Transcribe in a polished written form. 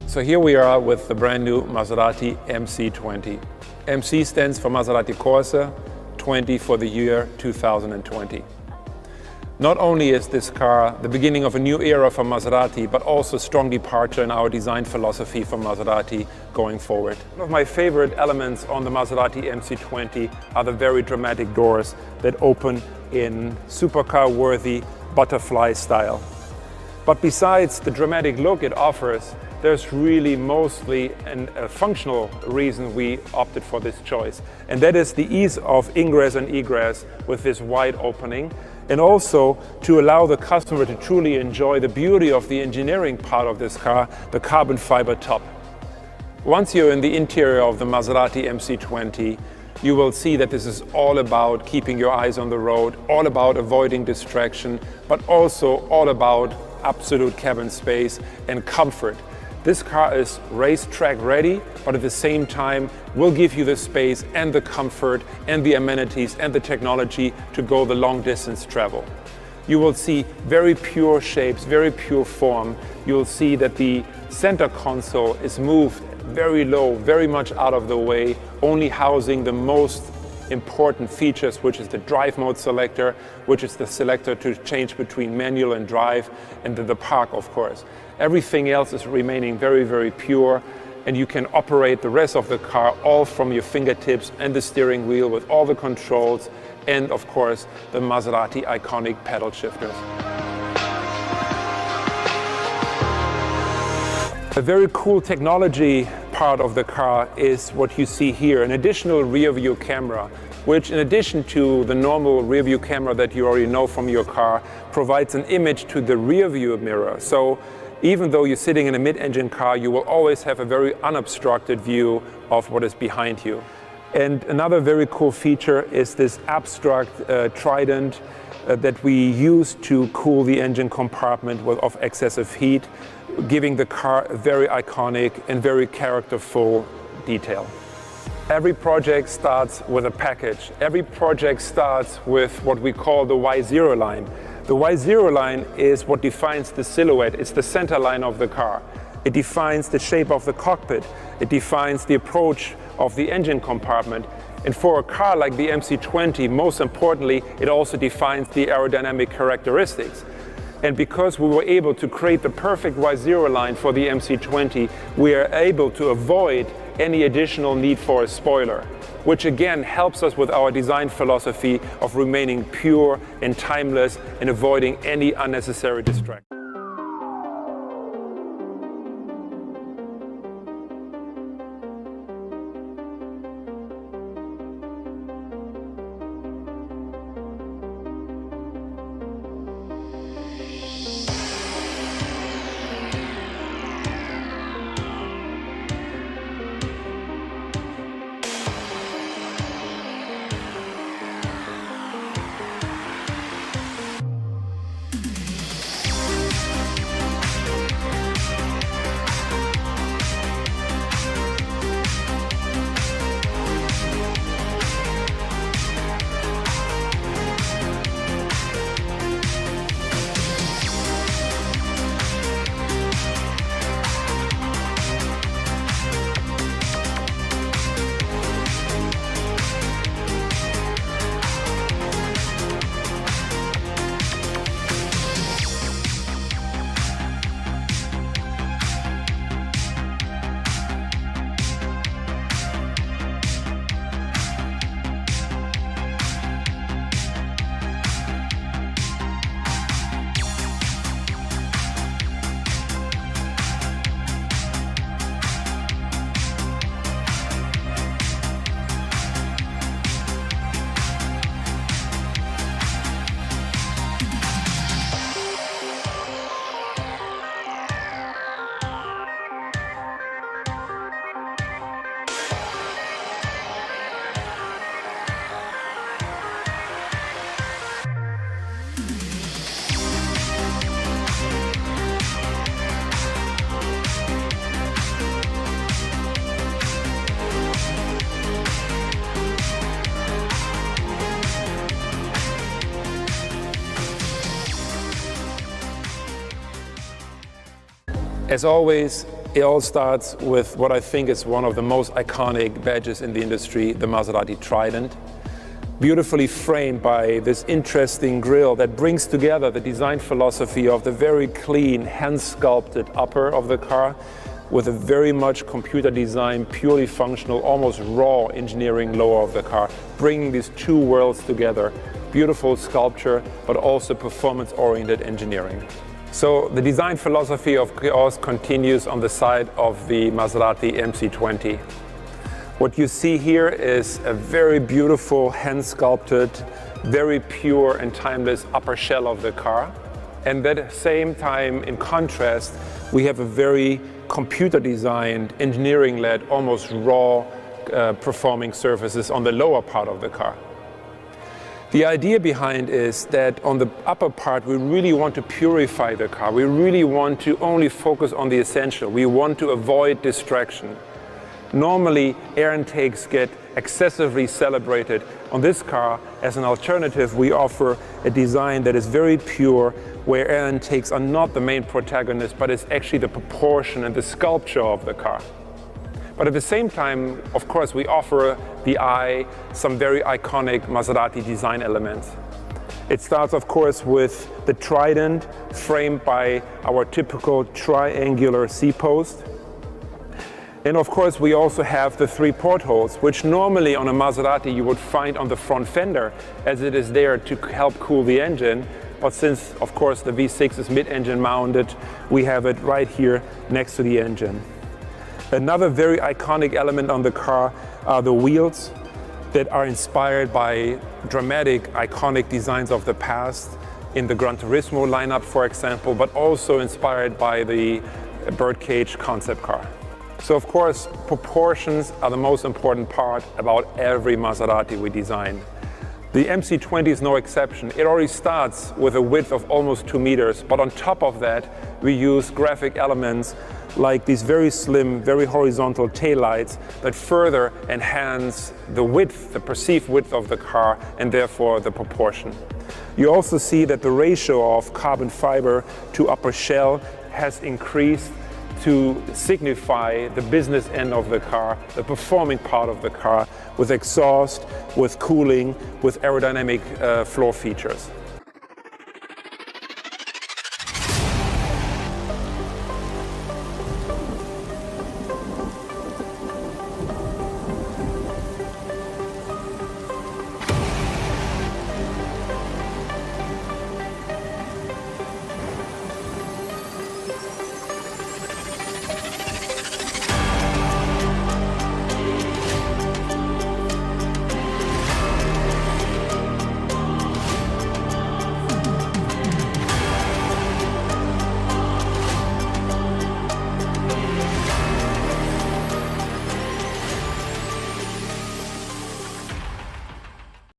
So here we are with the brand new Maserati MC20. MC stands for Maserati Corsa, 20 for the year 2020. Not only is this car the beginning of a new era for Maserati, but also a strong departure in our design philosophy for Maserati going forward. One of my favorite elements on the Maserati MC20 are the very dramatic doors that open in supercar-worthy butterfly style. But besides the dramatic look it offers, there's really mostly a functional reason we opted for this choice. And that is the ease of ingress and egress with this wide opening, and also to allow the customer to truly enjoy the beauty of the engineering part of this car, the carbon fiber top. Once you're in the interior of the Maserati MC20, you will see that this is all about keeping your eyes on the road, all about avoiding distraction, but also all about absolute cabin space and comfort. This car is racetrack ready, but at the same time will give you the space and the comfort and the amenities and the technology to go the long distance travel. You will see very pure shapes, very pure form. You'll see that the center console is moved very low, very much out of the way, only housing the most important features, which is the drive mode selector, which is the selector to change between manual and drive, and the park, of course. Everything else is remaining very, very pure, and you can operate the rest of the car all from your fingertips and the steering wheel with all the controls and, of course, the Maserati iconic pedal shifters. A very cool technology part of the car is what you see here, an additional rear view camera, which in addition to the normal rear view camera that you already know from your car, provides an image to the rear view mirror. So even though you're sitting in a mid-engine car, you will always have a very unobstructed view of what is behind you. And another very cool feature is this abstract trident that we use to cool the engine compartment of excessive heat, giving the car a very iconic and very characterful detail. Every project starts with a package. Every project starts with what we call the Y0 line. The Y0 line is what defines the silhouette. It's the center line of the car. It defines the shape of the cockpit. It defines the approach of the engine compartment. And for a car like the MC20, most importantly, it also defines the aerodynamic characteristics. And because we were able to create the perfect Y0 line for the MC20, we are able to avoid any additional need for a spoiler, which again helps us with our design philosophy of remaining pure and timeless and avoiding any unnecessary distraction. As always, it all starts with what I think is one of the most iconic badges in the industry, the Maserati Trident. Beautifully framed by this interesting grille that brings together the design philosophy of the very clean, hand-sculpted upper of the car with a very much computer designed, purely functional, almost raw engineering lower of the car, bringing these two worlds together. Beautiful sculpture, but also performance-oriented engineering. So the design philosophy of chaos continues on the side of the Maserati MC20. What you see here is a very beautiful, hand-sculpted, very pure and timeless upper shell of the car. And at the same time, in contrast, we have a very computer-designed, engineering-led, almost raw performing surfaces on the lower part of the car. The idea behind is that on the upper part, we really want to purify the car. We really want to only focus on the essential. We want to avoid distraction. Normally, air intakes get excessively celebrated. On this car, as an alternative, we offer a design that is very pure, where air intakes are not the main protagonist, but it's actually the proportion and the sculpture of the car. But at the same time, of course, we offer the eye some very iconic Maserati design elements. It starts, of course, with the Trident, framed by our typical triangular C-post. And of course, we also have the 3 portholes, which normally on a Maserati you would find on the front fender, as it is there to help cool the engine. But since, of course, the V6 is mid-engine mounted, we have it right here next to the engine. Another very iconic element on the car are the wheels that are inspired by dramatic, iconic designs of the past in the Gran Turismo lineup, for example, but also inspired by the birdcage concept car. So of course, proportions are the most important part about every Maserati we design. The MC20 is no exception. It already starts with a width of almost 2 meters, but on top of that, we use graphic elements like these very slim, very horizontal taillights that further enhance the width, the perceived width of the car, and therefore the proportion. You also see that the ratio of carbon fiber to upper shell has increased to signify the business end of the car, the performing part of the car, with exhaust, with cooling, with aerodynamic floor features.